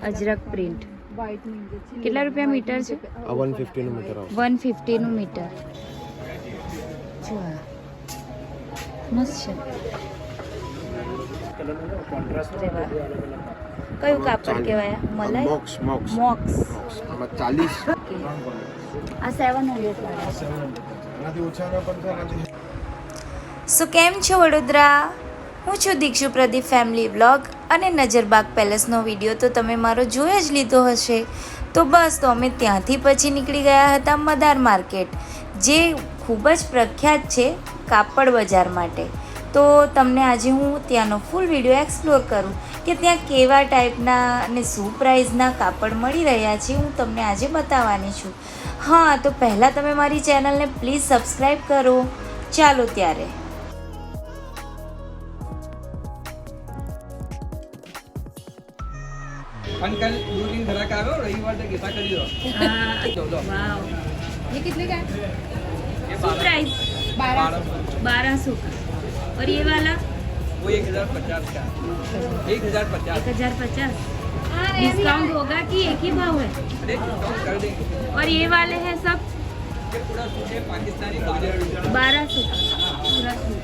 અજરક print કેટલા રૂપિયા metre છે? 150 નું મીટર 150 નું મીટર. જો મસ્ત છે. કયું કાપડ કહેવાય? મલાઈ મોક્સ મોક્સ. આમાં 40 આ 700 વાળા. આનાથી ઓછામાં પણ છે આનાથી. સો કેમ છો વડોદરા? હું છું દીક્ષુ પ્રદીપ ફેમિલી વ્લોગ અને નજરબાગ પેલેસનો વિડીયો તો તમે મારો જોઈ જ લીધો હશે. તો બસ તો અમે ત્યાંથી પછી નીકળી ગયા હતા મદાર માર્કેટ, જે ખૂબ જ પ્રખ્યાત છે કાપડ બજાર માટે. તો તમને આજે હું ત્યાંનો ફૂલ વિડીયો એક્સપ્લોર કરું કે ત્યાં કેવા ટાઈપના અને શું પ્રાઇઝના કાપડ મળી રહ્યા છે, હું તમને આજે બતાવવાની છું. હા, તો પહેલાં તમે મારી ચેનલને પ્લીઝ સબસ્ક્રાઈબ કરો. ચાલો ત્યારે. अंकल 2 दिन घर का आवे रविवार तक ऐसा करियो। वाव, ये कितने का है? ये प्राइस 1200 का. और ये वाला वो 1050 का 1050 1050. डिस्काउंट होगा कि एक ही भाव है? अरे डिस्काउंट कर देंगे। और ये वाले हैं सब ये पूरा सूट है पाकिस्तानी 1200 1200 का पूरा सूट.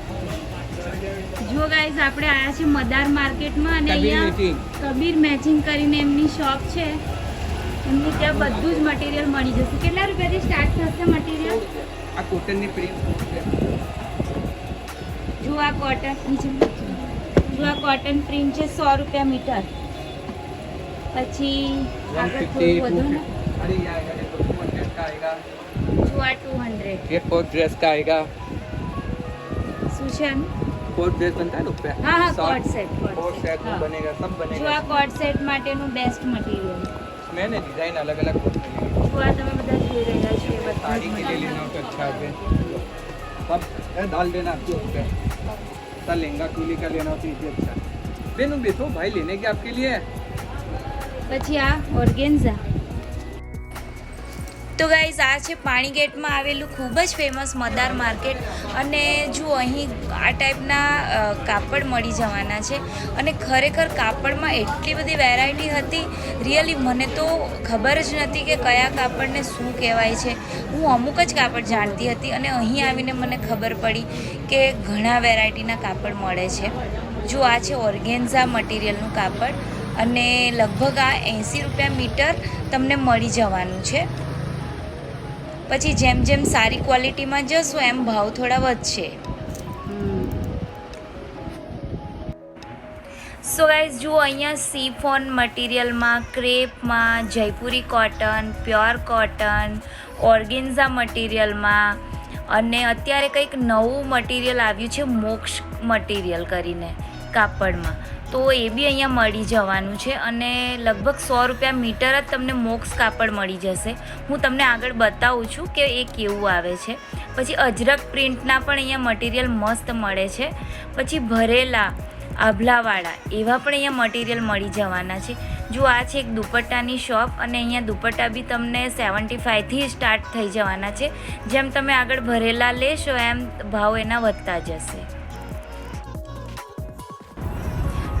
જો ગાઈઝ આપણે આયા છે મદાર માર્કેટમાં અને અહીંયા કબીર મેચિંગ કરીને એમની શોપ છે. એમની ત્યાં બધું જ મટીરિયલ મળી જશે. કેટલા રૂપિયાથી સ્ટાર્ટ થશે મટીરિયલ? આ કોટનની પ્રિન્ટ જો આ કોટન નીચે જો આ કોટન પ્રિન્ટ છે 100 રૂપિયા મીટર. પછી આગળ થોડું વધુ ને अरे ये आएगा ये तो 200 का आएगा. જો આ 200. ये फोर ड्रेस का आएगा. શું છે આનું? फोर ड्रेस बनता है ना उसपे. हाँ हाँ कोट सेट फोर सेट बनेगा सब જો बनेगा. આ કોટ સેટ માટેનું બેસ્ટ મટીરિયલ. इसमें ना डिजाइन अलग अलग होते हैं. જો આ તમે બધા જોઈ રહ્યા છો એ બધા साड़ी के लिए लेना हो तो अच्छा है. सब डाल देना आपके उस पे. सा लहंगा चोली का लेना हो तो ये अच्छा है. बेनू बेचो भाई लेने के आपके लिए. પછી આ ઓર્ગેન્ઝા. તો ગાઈઝ આ છે પાણીગેટમાં આવેલું ખૂબ જ ફેમસ મદાર માર્કેટ. અને જુઓ અહીં આ ટાઈપના કાપડ મળી જવાના છે. અને ખરેખર કાપડમાં એટલી બધી વેરાયટી હતી, રિયલી મને તો ખબર જ નથી કે કયા કાપડને શું કહેવાય છે. હું અમુક જ કાપડ જાણતી હતી અને અહીં આવીને મને ખબર પડી કે ઘણા વેરાયટીના કાપડ મળે છે. જો આ છે ઓર્ગેન્ઝા મટીરિયલનું કાપડ અને લગભગ આ 80 રૂપિયા મીટર તમને મળી જવાનું છે. પછી જેમ જેમ સારી ક્વોલિટીમાં જશો એમ ભાવ થોડા વધશે. સો ગાઈઝ જુઓ અહીંયા સીફોન મટીરિયલમાં, ક્રેપમાં, Jaipuri cotton, pure cotton, organza મટીરિયલમાં અને અત્યારે કંઈક નવું મટીરિયલ આવ્યું છે મોક્સ મટીરિયલ કરીને કાપડમાં. તો એ બી અહીંયા મળી જવાનું છે અને લગભગ 100 રૂપિયા મીટર જ તમને મોક્સ કાપડ મળી જશે. હું તમને આગળ બતાવું છું કે એ કેવું આવે છે. પછી અજરક પ્રિન્ટના પણ અહીંયા મટીરિયલ મસ્ત મળે છે. પછી ભરેલા આભલાવાળા એવા પણ અહીંયા મટીરિયલ મળી જવાના છે. જો આ છે એક દુપટ્ટાની શોપ અને અહીંયા દુપટ્ટા બી તમને 75થી સ્ટાર્ટ થઈ જવાના છે. જેમ તમે આગળ ભરેલા લેશો એમ ભાવ એના વધતા જશે.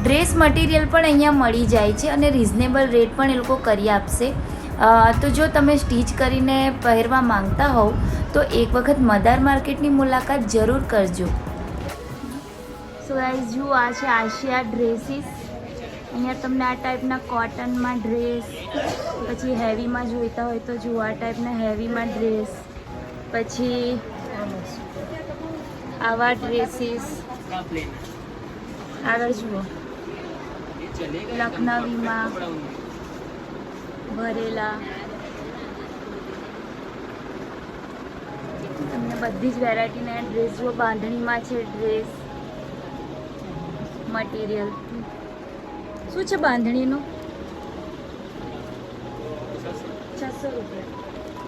ડ્રેસ મટીરિયલ પણ અહીંયા મળી જાય છે અને રિઝનેબલ રેટ પણ એ લોકો કરી આપશે. તો જો તમે સ્ટીચ કરીને પહેરવા માંગતા હોવ તો એક વખત મદાર માર્કેટની મુલાકાત જરૂર કરજો. સો ગાઈઝ જુઓ આ છે આશિયા ડ્રેસીસ. અહીંયા તમને આ ટાઈપના કોટનમાં ડ્રેસ, પછી હેવીમાં જોઈતા હોય તો જુઓ આ ટાઈપના હેવીમાં ડ્રેસ, પછી આવા ડ્રેસીસ. આગળ જુઓ લખનવીમાં ભરેલા. તમને બધી જ વેરાયટીના ડ્રેસ જુઓ. બાંધણીમાં છે ડ્રેસ મટીરિયલ. શું છે બાંધણીનું? 600 રૂપિયા.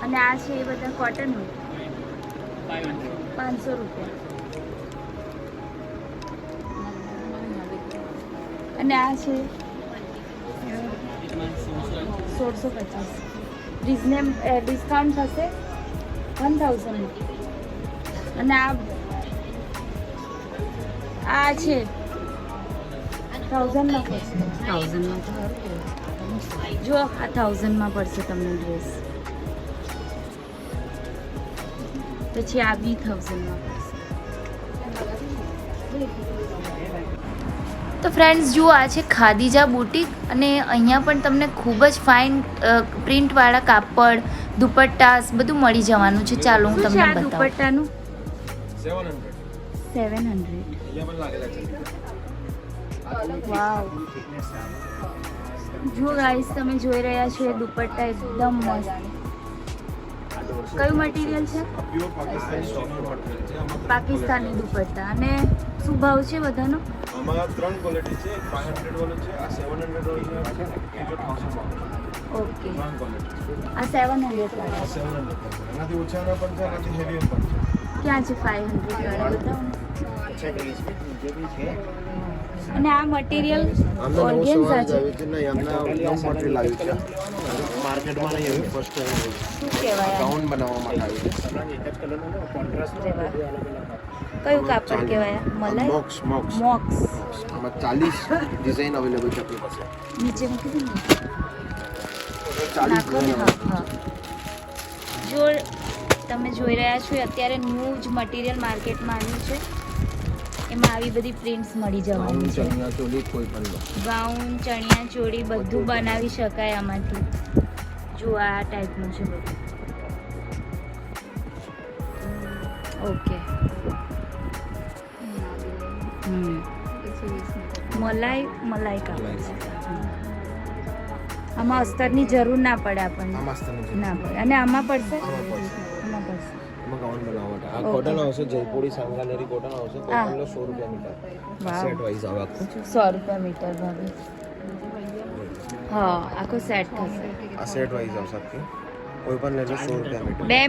અને આ છે એ બધા કોટનનું 500 રૂપિયા. અને આ છે 1650. ડિસ્કાઉન્ટ થશે 1000. અને આ છે 1000 લખો. 1000 માં તો જો આ 1000માં પડશે તમને ડ્રેસ. પછી આ બી 1000માં પડશે. તો ફ્રેન્ડ્સ જુઓ, આ છે ખાદીજા બુટીક અને અહીંયા પણ તમને ખૂબ જ ફાઇન પ્રિન્ટવાળા કાપડ, દુપટ્ટાસ બધું મળી જવાનું છે. ચાલો હું તમને બતાવું. દુપટ્ટાનું 700. વાવ, જુઓ ગાઈસ, તમે જોઈ રહ્યા છો એ દુપટ્ટા એકદમ મસ્ત. કયું મટીરિયલ છે? પાકિસ્તાની દુપટ્ટા. અને શું ભાવ છે બધાનો? આમાં 3 ક્વોલિટી છે. 500 વાળો છે, આ 700 વાળો છે, આ 1000 વાળો. Okay, 3 quality. આ 700 વાળા. 700 એનાથી ઓછાના પણ છે, એનાથી હેવી પણ છે. ક્યાં છે 500 વાળા? બતાવો ને. અને આ મટીરિયલ ઓર્ગેન્ઝા છે. નહીં, આમના નવું મટીરિયલ આવ્યું છે. માર્કેટમાં નહીં આવ્યું, ફર્સ્ટ ટાઈમ આવ્યું. શું કહેવાય? ગાઉન બનાવવા માટે આવ્યું. કયું કાપડ કહેવાય? મલાઈ? મોક્સ. મોક્સ. આમાં 40 ડિઝાઇન અવેલેબલ છે આપણી પાસે. નીચે મૂકી દો ને. 40 નાખો ને. હા. જો તમે જોઈ રહ્યા છો એ અત્યારે ન્યૂ જ મટીરિયલ માર્કેટમાં આવ્યું છે. એમાં આવી બધી પ્રિન્ટ્સ મળી જવાની છે. ચોલી કોઈ પણ લો. ગાઉન, ચણિયા ચોળી બધું બનાવી શકાય આમાંથી. જો આ ટાઈપનું છે બધું. ઓકે. મલાઈ કાપડ છે. આમાં અસ્તરની જરૂર ના પડે આપણને. આ મસ્તની ના પડે. અને આમાં પડશે? આમાં પડશે. આમાં પડશે. એમાં ગાઉન બનાવવા માટે. આ Okay. કોટન આવશે, જયપુરી સાંગાનેરી કોટન આવશે. હા. કોટનનો 100 રૂપિયા મીટર. વાવ. સેટ વાઇઝ આવે આખું. 100 રૂપિયા મીટર ભાભી. હા, આખો સેટ થશે. આ સેટ વાઇઝ આવશે આખી. કોઈ પણ લેજો 100 રૂપિયા મીટર. 2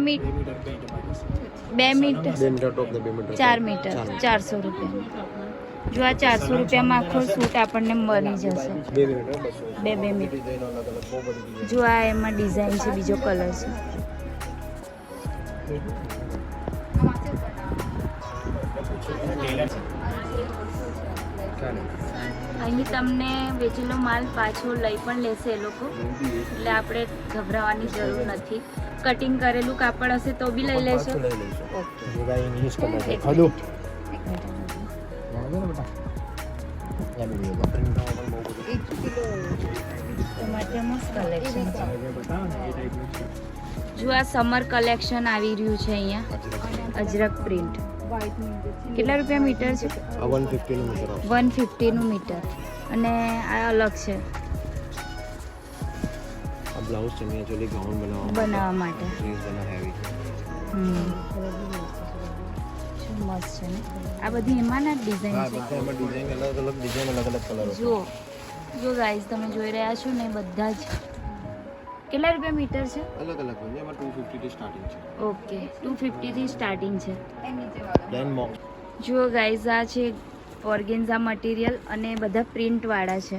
મીટર 2 મીટર ટોપ ને 2 મીટર 4 મીટર 400 રૂપિયા. જો આ 400 રૂપિયામાં આખો સૂટ આપણને મળી જશે. 2 મીટર 200. 2 મીટર. ડિઝાઇન અલગ અલગ બહુ બધી ડિઝાઇન. જો આ એમાં ડિઝાઇન છે, બીજો કલર છે. અહીં તમને વેચેલો માલ પાછો લઈ પણ લેશે એ લોકો, એટલે આપણે ગભરાવાની જરૂર નથી. કટિંગ કરેલું કાપડ હશે તો બી લઈ લેશો. પાછું લઈ લઈશું. ઓકે. જોડા ઇંગ્લિશ કલર છે. એક ખાધું. એક મિનિટ. યા વિડિયો પ્રિન્ટ પણ બહુ બધું. તો માટે મસ્ત કલેક્શન છે. જો આ સમર કલેક્શન આવી રહ્યું છે અહીંયા. અજરક પ્રિન્ટ. કેટલા રૂપિયા મીટર છે? આ 150 નું મીટર આવશે. 150 નું મીટર. અને આ અલગ છે આ બ્લાઉઝ ચણિયા ચોલી ગાઉન બનાવવા માટે. ડ્રેસ બના હેવી. શું મસ્ત છે ને. આ બધી એમાંના જ ડિઝાઇન હા, છે. બધામાં ડિઝાઇન અલગ અલગ ડિઝાઇન અલગ અલગ કલર છે. જો ગાઈઝ, તમે જોઈ રહ્યા છો ને બધા જ. કેટલા રૂપિયા મીટર છે? અલગ અલગ હોય. એમાં 250 થી સ્ટાર્ટિંગ છે. ઓકે, 250 થી સ્ટાર્ટિંગ છે. દેન મોક્સ. જુઓ ગાઈઝ, આ છે ઓર્ગેન્ઝા મટીરિયલ અને બધા પ્રિન્ટવાળા છે.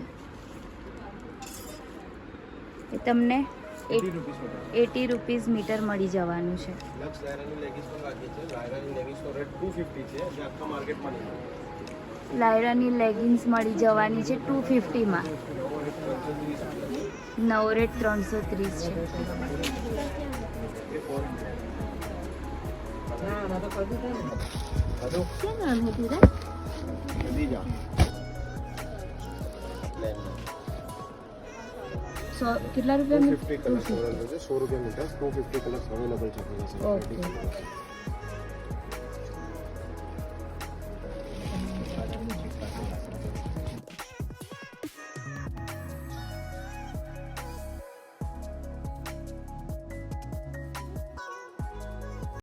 એ તમને 80 રૂપીસ મીટર મળી જવાનું છે. લક્સ લાયરાની લેગિંગ્સ પણ રાખી છે. લાયરાની લેગિંગ્સનો રેટ 250 છે. જે આખા માર્કેટમાં નહીં મળે. લાયરાની લેગિન્સ મળી જવાની છે 250માં. નવો રેટ 330 છે. ક્યાં નામ હતું રે? જલ્દી જા. કેટલા રૂપિયા 250 કલર અવેલેબલ છે. 100 રૂપિયા મીટર. 250 કલર અવેલેબલ છે આપણી પાસે. ઓકે.